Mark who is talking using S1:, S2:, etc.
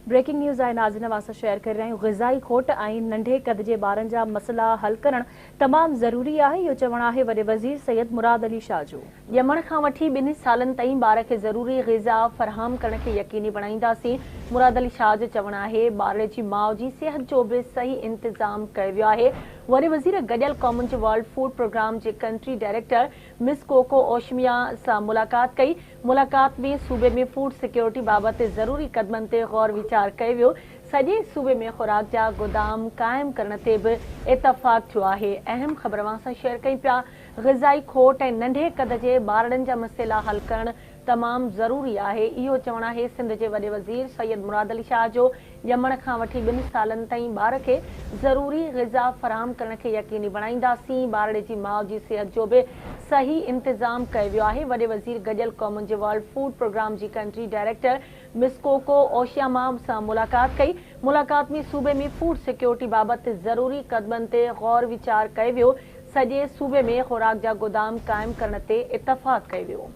S1: Breaking news आहे नाज़रीन वास्ते शेयर कर रहे आहियूं। ग़िज़ाई खोट ऐं नंढे क़द जे ॿारनि जा मसइला हल करणु तमामु ज़रूरी आहे। इहो चवणु आहे वॾे वज़ीर सैयद मुराद अली शाह जो। ॼमण खां वठी 2 सालनि ताईं ॿार खे ज़रूरी ग़िज़ा फ़राहम करण खे यक़ीनी बणाईंदासीं। मुराद अली शाह जो चवणु आहे ॿार जी माउ जी सिहत जो बि सही इंतज़ाम कयो वियो आहे। वॾे वज़ीर गॾियल क़ौमुनि जे वर्ल्ड फूड प्रोग्राम जे कंट्री डायरेक्टर मिस कोको ओशमिया सां मुलाक़ात कई। मुलाक़ात में सूबे में फूड सिक्योरिटी बाबति ज़रूरी क़दमनि ते ग़ौर वीचार कयो वियो। सॼे सूबे में ख़ुराक जा गोदाम क़ाइमु करण ते बि इतफ़ाक़ थियो आहे। अहम ख़बर सां शेयर कई पिया। ग़िज़ाई खोट ऐं नंढे क़द जे ॿारनि जा मसइला हल करणु तमामु ज़रूरी आहे। इहो चवणु आहे सिंध जे वॾे वज़ीर सैयद मुराद अली शाह जो। ॼमण खां वठी 2 सालनि ताईं ॿार खे ज़रूरी ग़िज़ा फ़राहम करण खे यक़ीनी बणाईंदासीं। ॿार जी माउ जी सिहत जो बि सही इंतज़ाम कयो वियो आहे। वॾे वज़ीर गॾियल क़ौमुनि जे वर्ल्ड फूड प्रोग्राम जी कंट्री डायरेक्टर मिस कोको ओशियामा सां मुलाक़ात कई। मुलाक़ात में सूबे में फूड सिक्योरिटी बाबति ज़रूरी क़दमनि ते ग़ौर वीचार कयो वियो। सॼे सूबे में ख़ुराक जा गोदाम क़ाइमु करण ते इतफ़ाक़ कयो वियो।